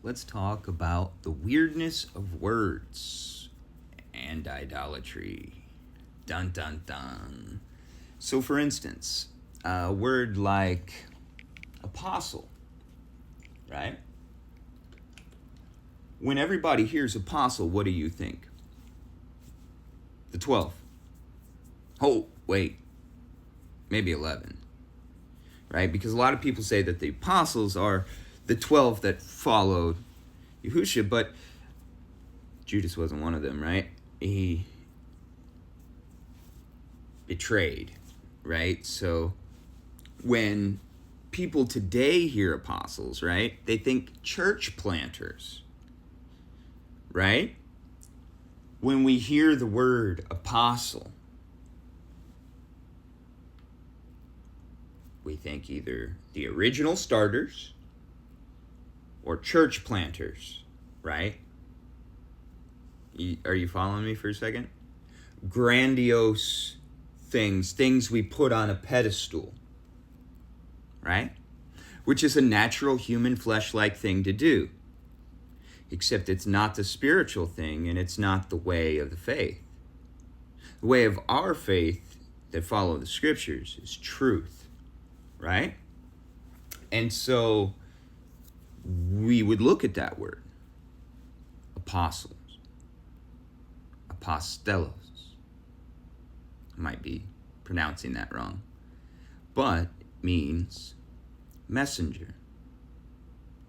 let's talk about the weirdness of words and idolatry. Dun dun dun. So, for instance, a word like apostle, right? When everybody hears apostle, what do you think? The 12. Oh, wait, maybe 11, right? Because a lot of people say that the apostles are the 12 that followed Yahushua, but Judas wasn't one of them, right? He betrayed, right? So when people today hear apostles, right, they think church planters, right? When we hear the word apostle, we think either the original starters or church planters, right? Are you following me for a second? Grandiose things we put on a pedestal, right? Which is a natural human flesh-like thing to do. Except it's not the spiritual thing, and it's not the way of the faith. The way of our faith that follow the scriptures is truth, right? And so we would look at that word, apostles, apostelos. I might be pronouncing that wrong, but it means messenger,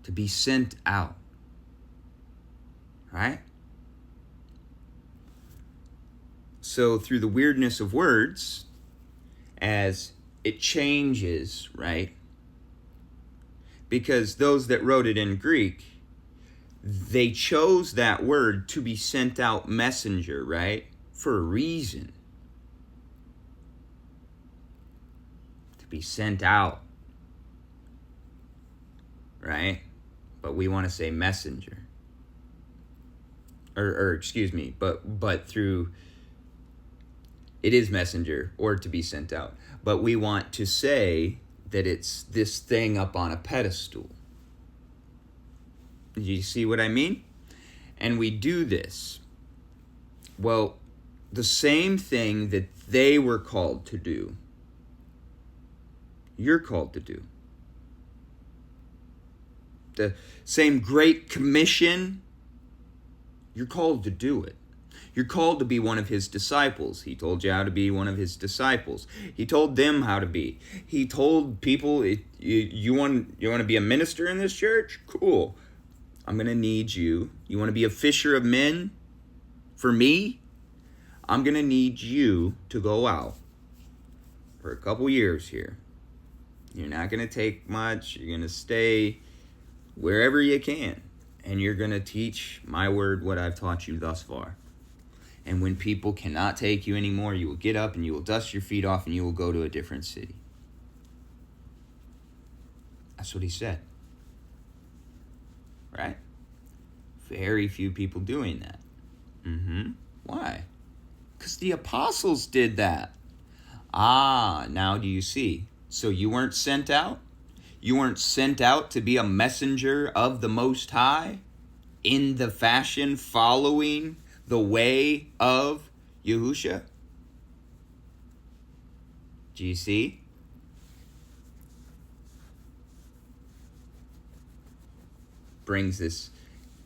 to be sent out, right? So through the weirdness of words, as it changes, right? Because those that wrote it in Greek, they chose that word to be sent out messenger, right? For a reason. To be sent out, right? But we want to say messenger. Or excuse me, but through, it is messenger or to be sent out. But we want to say that it's this thing up on a pedestal. Do you see what I mean? And we do this. Well, the same thing that they were called to do, you're called to do. The same great commission, you're called to do it. You're called to be one of his disciples. He told you how to be one of his disciples. He told them how to be. He told people, you want to be a minister in this church? Cool. I'm going to need you. You want to be a fisher of men for me? I'm going to need you to go out for a couple years here. You're not going to take much. You're going to stay wherever you can. And you're going to teach my word, what I've taught you thus far. And when people cannot take you anymore, you will get up and you will dust your feet off and you will go to a different city. That's what he said. Right? Very few people doing that. Why? Because the apostles did that. Now do you see? So you weren't sent out? You weren't sent out to be a messenger of the Most High in the fashion following the way of Yahushua? Do you see? Brings this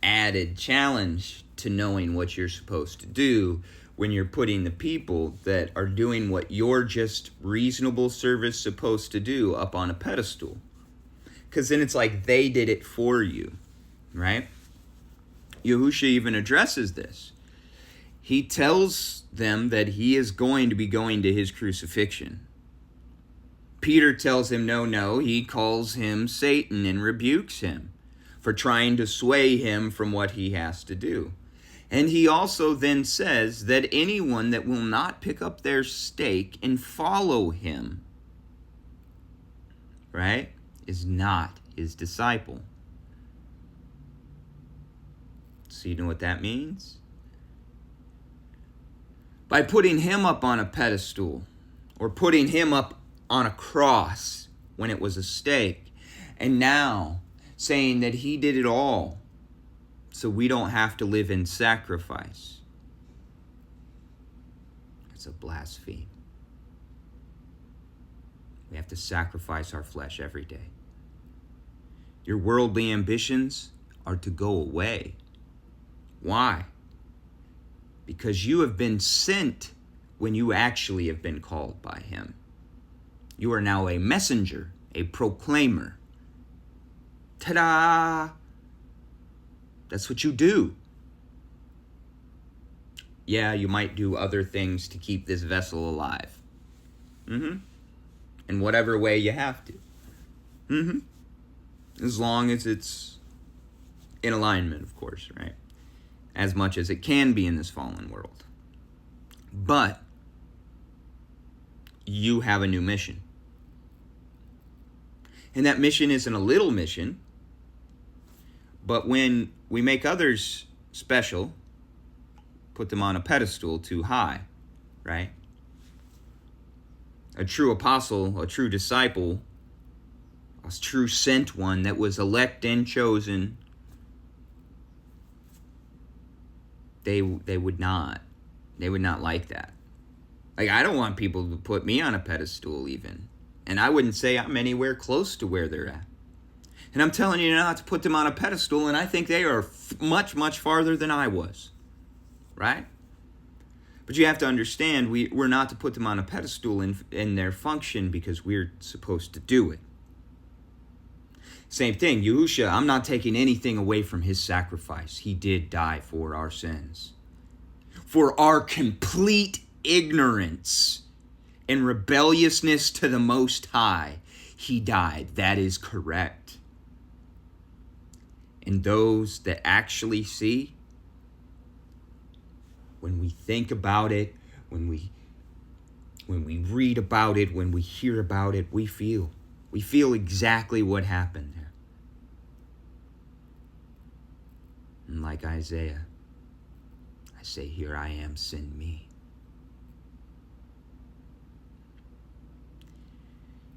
added challenge to knowing what you're supposed to do when you're putting the people that are doing what your just reasonable service supposed to do up on a pedestal. Because then it's like they did it for you, right? Yahushua even addresses this. He tells them that he is going to be going to his crucifixion. Peter tells him no. He calls him Satan and rebukes him for trying to sway him from what he has to do. And he also then says that anyone that will not pick up their stake and follow him, right, is not his disciple. So you know what that means? By putting him up on a pedestal or putting him up on a cross when it was a stake, and now saying that he did it all so we don't have to live in sacrifice. It's a blasphemy. We have to sacrifice our flesh every day. Your worldly ambitions are to go away. Why? Because you have been sent when you actually have been called by him. You are now a messenger, a proclaimer. Ta-da! That's what you do. Yeah, you might do other things to keep this vessel alive. In whatever way you have to. As long as it's in alignment, of course, right? As much as it can be in this fallen world. But you have a new mission. And that mission isn't a little mission, but when we make others special, put them on a pedestal too high, right? A true apostle, a true disciple, a true sent one that was elect and chosen, they would not like that. Like, I don't want people to put me on a pedestal even. And I wouldn't say I'm anywhere close to where they're at. And I'm telling you not to put them on a pedestal, and I think they are much, much farther than I was. Right? But you have to understand, we're not to put them on a pedestal in their function because we're supposed to do it. Same thing, Yahusha, I'm not taking anything away from his sacrifice. He did die for our sins. For our complete ignorance and rebelliousness to the Most High, he died. That is correct. And those that actually see, when we think about it, when we read about it, when we hear about it, we feel exactly what happened there. And like Isaiah, I say, here I am, send me.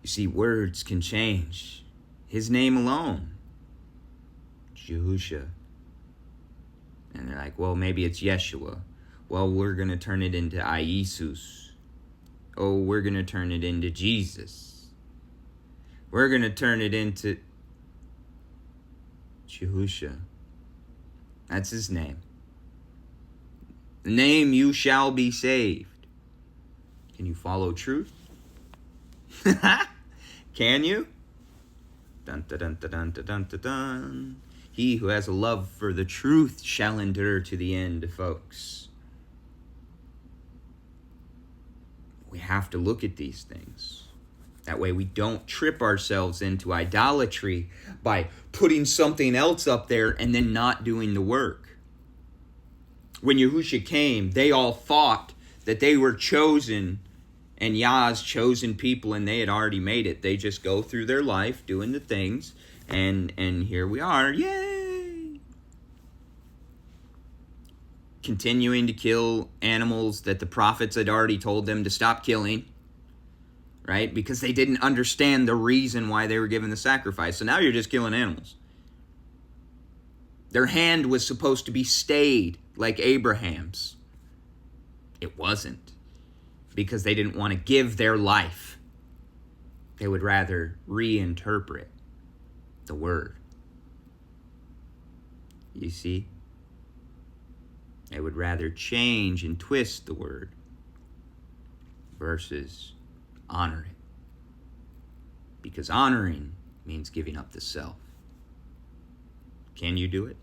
You see, words can change. His name alone, Yahusha. And they're like, well, maybe it's Yeshua. Well, we're going to turn it into Iesus. Oh, we're going to turn it into Jesus. We're going to turn it into Yahusha. That's his name. The name you shall be saved. Can you follow truth? Can you? Dun, dun, dun, dun, dun, dun, dun, dun. He who has a love for the truth shall endure to the end, folks. We have to look at these things. That way we don't trip ourselves into idolatry by putting something else up there and then not doing the work. When Yahusha came, they all thought that they were chosen and Yah's chosen people, and they had already made it. They just go through their life doing the things, and here we are. Yay! Continuing to kill animals that the prophets had already told them to stop killing, right? Because they didn't understand the reason why they were given the sacrifice. So now you're just killing animals. Their hand was supposed to be stayed like Abraham's. It wasn't. Because they didn't want to give their life. They would rather reinterpret the word. You see? They would rather change and twist the word versus honor it. Because honoring means giving up the self. Can you do it?